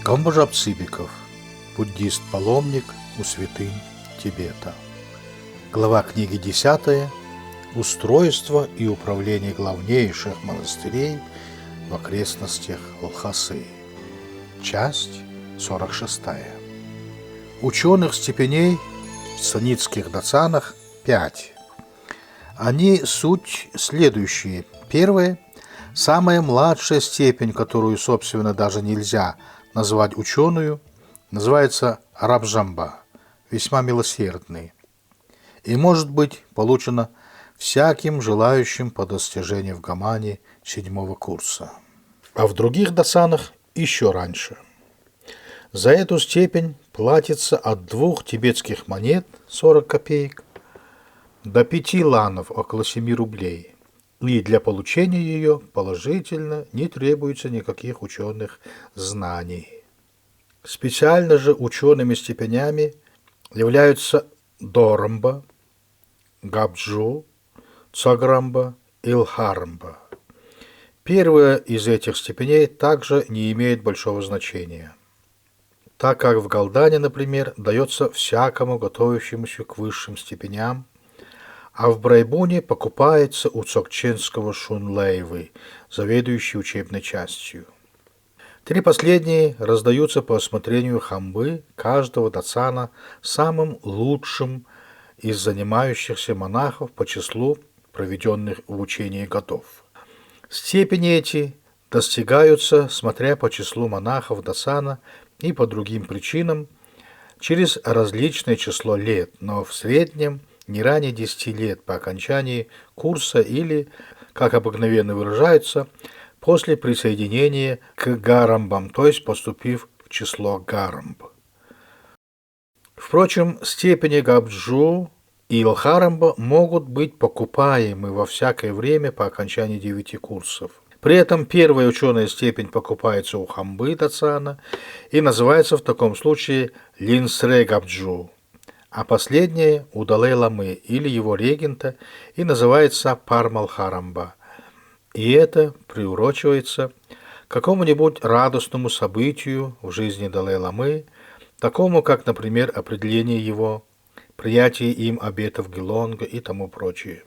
Томбажап Цыбиков, буддист-паломник у святынь Тибета. Глава книги 10. Устройство и управление главнейших монастырей в окрестностях Лхасы. Часть 46. Ученых степеней в санитских дацанах 5. Они суть следующие. Первое. Самая младшая степень, которую, собственно, даже нельзя назвать ученую, называется Рабджамба, весьма милосердный, и может быть получена всяким желающим по достижению в Гамане 7 курса. А в других дацанах еще раньше. За эту степень платится от 2 тибетских монет 40 копеек до 5 ланов, около 7 рублей. И для получения ее положительно не требуется никаких ученых знаний. Специально же учеными степенями являются Дорамба, Габджу, Цограмба и Лхарамба. Первая из этих степеней также не имеет большого значения, так как в Галдане, например, дается всякому готовящемуся к высшим степеням, а в Брайбуне покупается у цокченского Шунлейвы, заведующий учебной частью. 3 последние раздаются по осмотрению хамбы каждого дацана самым лучшим из занимающихся монахов по числу проведенных в учении годов. Степени эти достигаются, смотря по числу монахов дацана и по другим причинам, через различное число лет, но в среднем не ранее 10 лет по окончании курса или, как обыкновенно выражаются, после присоединения к гарамбам, то есть поступив в число гарамб. Впрочем, степени габджу и лхарамба могут быть покупаемы во всякое время по окончании 9 курсов. При этом первая ученая степень покупается у хамбы дацана и называется в таком случае линсре габджу, а последняя у Далай-ламы или его регента и называется Пармалхарамба. И это приурочивается к какому-нибудь радостному событию в жизни Далай-ламы, такому как, например, определение его, приятие им обетов Гелонга и тому прочее.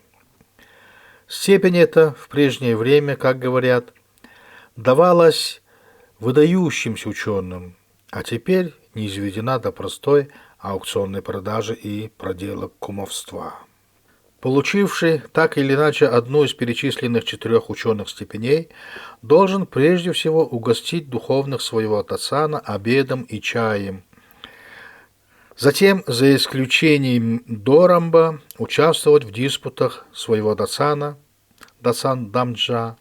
Степень эта в прежнее время, как говорят, давалась выдающимся ученым, а теперь низведена до простой аукционной продажи и проделок кумовства. Получивший так или иначе одну из перечисленных 4 ученых степеней, должен прежде всего угостить духовных своего дацана обедом и чаем. Затем, за исключением Дорамба, участвовать в диспутах своего дацана, дацан Дамджа,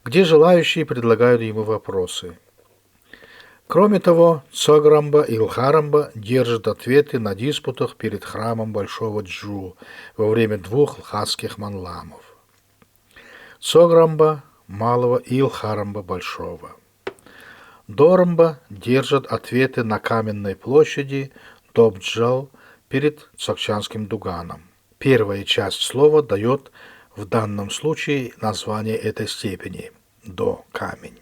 где желающие предлагают ему вопросы. Кроме того, Цограмба и Лхарамба держат ответы на диспутах перед храмом Большого Джу во время 2 лхасских манламов. Цограмба Малого и Лхарамба Большого. Дорамба держат ответы на каменной площади Добджал перед Цокчанским дуганом. Первая часть слова дает в данном случае название этой степени – до камень.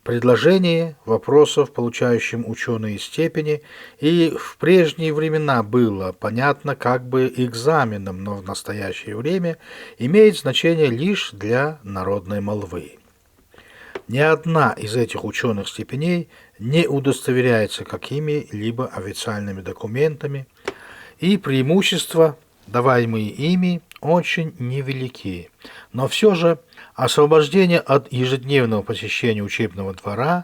Предложение вопросов, получающим ученые степени, и в прежние времена было понятно как бы экзаменом, но в настоящее время имеет значение лишь для народной молвы. Ни одна из этих ученых степеней не удостоверяется какими-либо официальными документами, и преимущества, даваемые ими, очень невелики, но все же освобождение от ежедневного посещения учебного двора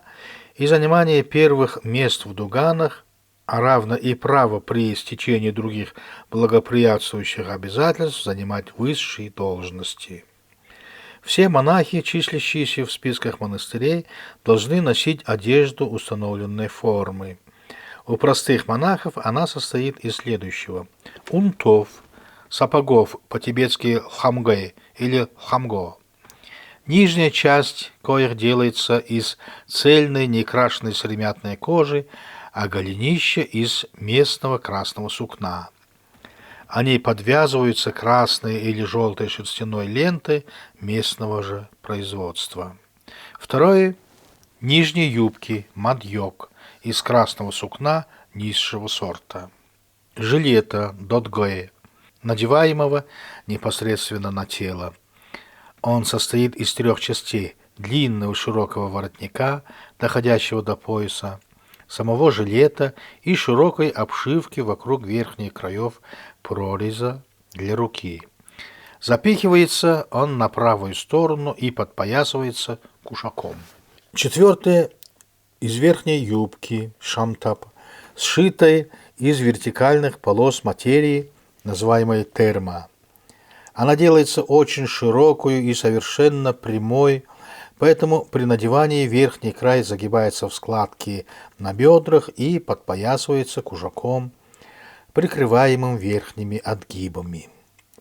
и занимание первых мест в дуганах, а равно и право при стечении других благоприятствующих обязательств занимать высшие должности. Все монахи, числящиеся в списках монастырей, должны носить одежду установленной формы. У простых монахов она состоит из следующего: унтов, сапогов, по-тибетски хамгэй или хамго, нижняя часть коих делается из цельной некрашенной сыромятной кожи, а голенище из местного красного сукна. Они подвязываются красной или желтой шерстяной лентой местного же производства. Второе – нижние юбки, мадьёк, из красного сукна низшего сорта. Жилета додгое, надеваемого непосредственно на тело. Он состоит из 3 частей: длинного широкого воротника, доходящего до пояса, самого жилета и широкой обшивки вокруг верхних краев прореза для руки. Запихивается он на правую сторону и подпоясывается кушаком. 4. Из верхней юбки, шамтап, сшитой из вертикальных полос материи, называемой терма. Она делается очень широкую и совершенно прямой, поэтому при надевании верхний край загибается в складки на бедрах и подпоясывается кушаком, прикрываемым верхними отгибами.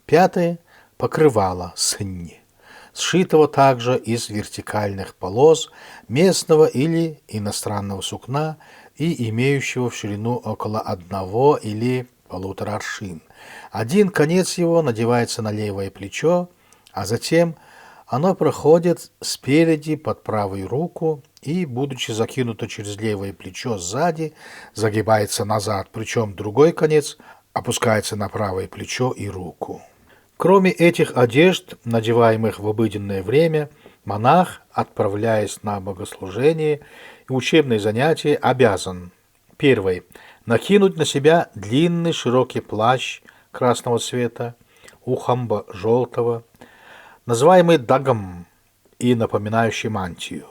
5. Покрывало сынни, сшитого также из вертикальных полос местного или иностранного сукна и имеющего в ширину около 1 или 1,5 аршин. Один конец его надевается на левое плечо, а затем оно проходит спереди под правую руку и, будучи закинуто через левое плечо сзади, загибается назад, причем другой конец опускается на правое плечо и руку. Кроме этих одежд, надеваемых в обыденное время, монах, отправляясь на богослужение и учебные занятия, обязан: 1. Накинуть на себя длинный широкий плащ красного цвета, ухамба желтого, называемый дагам и напоминающий мантию.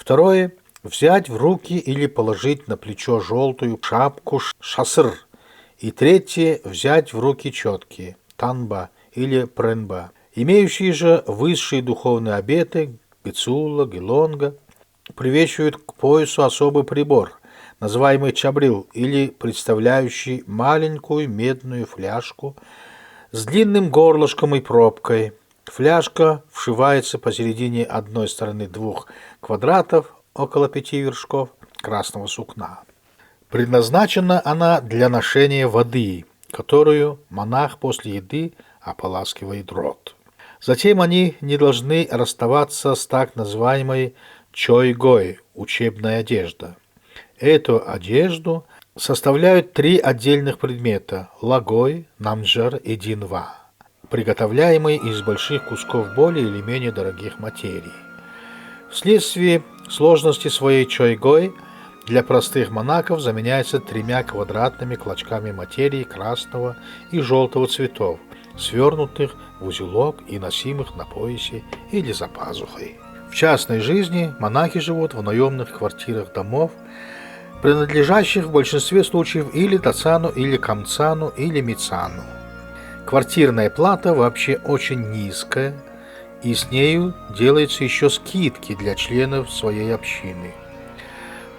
2. Взять в руки или положить на плечо желтую шапку шаср. И 3. Взять в руки четки танба или пренба, имеющие же высшие духовные обеты гецула, гелонга, привешивают к поясу особый прибор, называемый чабрил, или представляющий маленькую медную фляжку с длинным горлышком и пробкой. Фляжка вшивается посередине одной стороны 2 квадратов, около 5 вершков красного сукна. Предназначена она для ношения воды, которую монах после еды ополаскивает рот. Затем они не должны расставаться с так называемой чойгой, учебной одеждой. Эту одежду составляют 3 отдельных предмета – лагой, намджар и динва, приготовляемые из больших кусков более или менее дорогих материй. Вследствие сложности своей чойгой для простых монахов заменяется 3 квадратными клочками материи красного и желтого цветов, свернутых в узелок и носимых на поясе или за пазухой. В частной жизни монахи живут в наемных квартирах домов, принадлежащих в большинстве случаев или тацану, или камцану, или мицану. Квартирная плата вообще очень низкая, и с нею делаются еще скидки для членов своей общины.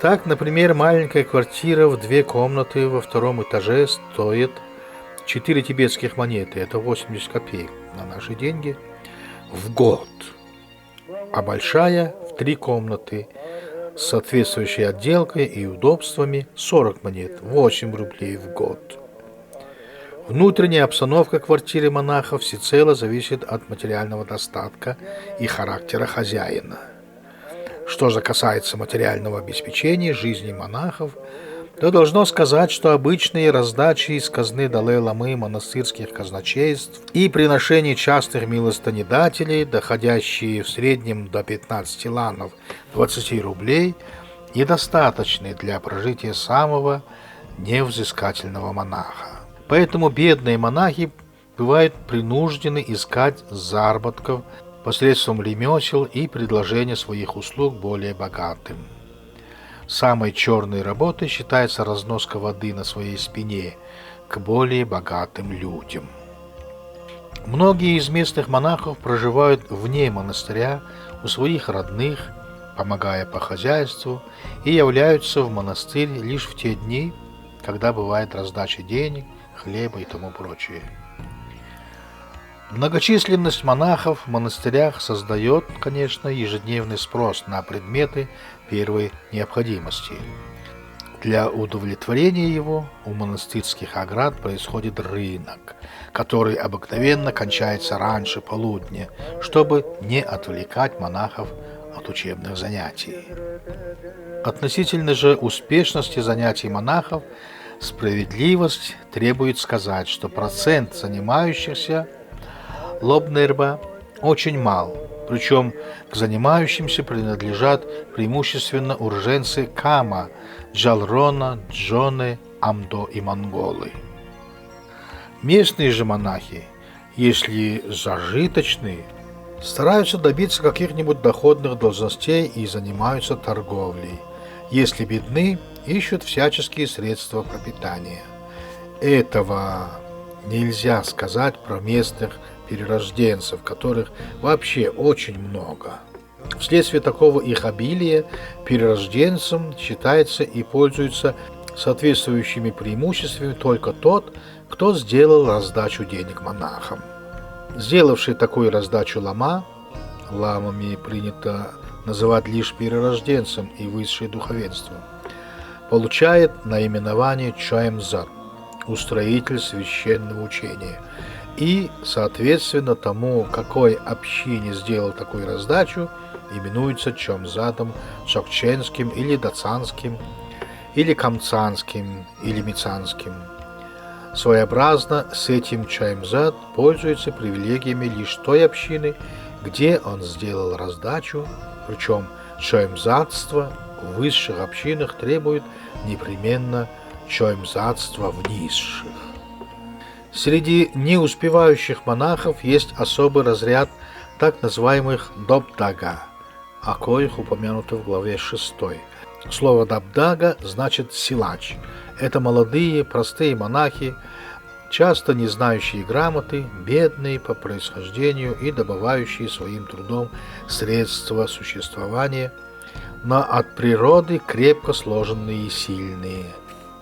Так, например, маленькая квартира в 2 комнаты во 2-м этаже стоит 4 тибетских монеты, это 80 копеек на наши деньги, в год, а большая в 3 комнаты с соответствующей отделкой и удобствами 40 монет, 8 рублей в год. Внутренняя обстановка квартиры монаха всецело зависит от материального достатка и характера хозяина. Что же касается материального обеспечения жизни монахов, то должно сказать, что обычные раздачи из казны Далай-ламы монастырских казначейств и приношения частных милостынедателей, доходящие в среднем до 15 ланов 20 рублей, недостаточны для прожития самого невзыскательного монаха. Поэтому бедные монахи бывают принуждены искать заработков посредством ремесел и предложения своих услуг более богатым. Самой черной работой считается разноска воды на своей спине к более богатым людям. Многие из местных монахов проживают вне монастыря у своих родных, помогая по хозяйству, и являются в монастырь лишь в те дни, когда бывает раздача денег, хлеба и тому прочее. Многочисленность монахов в монастырях создает, конечно, ежедневный спрос на предметы первой необходимости. Для удовлетворения его у монастырских оград происходит рынок, который обыкновенно кончается раньше полудня, чтобы не отвлекать монахов от учебных занятий. Относительно же успешности занятий монахов справедливость требует сказать, что процент занимающихся Лобнерба очень мал, причем к занимающимся принадлежат преимущественно уроженцы Кама, Джалрона, Джоны, Амдо и монголы. Местные же монахи, если зажиточные, стараются добиться каких-нибудь доходных должностей и занимаются торговлей. Если бедны, ищут всяческие средства пропитания. Этого нельзя сказать про местных перерожденцев, которых вообще очень много. Вследствие такого их обилия перерожденцем считается и пользуется соответствующими преимуществами только тот, кто сделал раздачу денег монахам. Сделавший такую раздачу лама, ламами принято называть лишь перерожденцем и высшее духовенство, получает наименование Чаемзат, устроитель священного учения, и, соответственно тому, какой общине сделал такую раздачу, именуется Чомзадом Чокченским или Дацанским, или Камцанским, или Мицанским. Своеобразно с этим Чаемзад пользуется привилегиями лишь той общины, где он сделал раздачу, причем чаемзадство в высших общинах требует непременно чаемзадства в низших. Среди неуспевающих монахов есть особый разряд так называемых добдага, о коих упомянуто в главе 6. Слово добдага значит силач. Это молодые, простые монахи, часто не знающие грамоты, бедные по происхождению и добывающие своим трудом средства существования, но от природы крепко сложенные и сильные.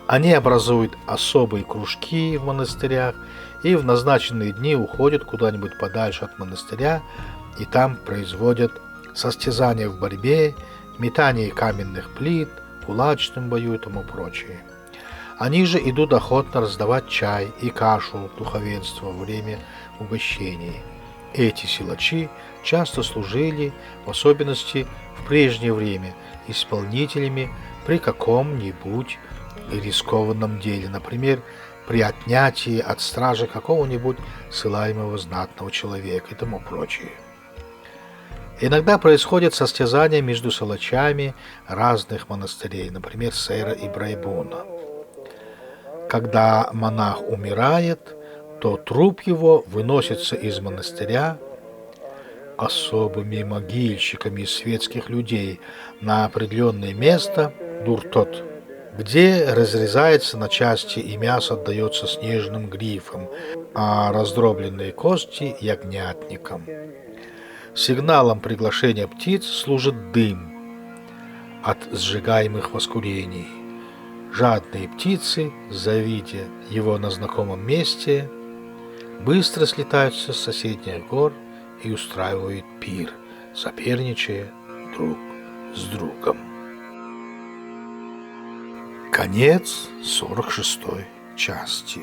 Они образуют особые кружки в монастырях и в назначенные дни уходят куда-нибудь подальше от монастыря и там производят состязания в борьбе, метание каменных плит, кулачном бою и тому прочее. Они же идут охотно раздавать чай и кашу духовенству во время угощений. Эти силачи часто служили, в особенности в прежнее время, исполнителями при каком-нибудь рискованном деле, например, при отнятии от стражи какого-нибудь ссылаемого знатного человека и тому прочее. Иногда происходят состязания между силачами разных монастырей, например, Сейра и Брайбуна. Когда монах умирает, то труп его выносится из монастыря особыми могильщиками из светских людей на определенное место, дуртот, где разрезается на части и мясо отдается снежным грифом, а раздробленные кости – ягнятникам. Сигналом приглашения птиц служит дым от сжигаемых воскурений. Жадные птицы, завидя его на знакомом месте, быстро слетаются с соседних гор и устраивают пир, соперничая друг с другом. Конец 46 части.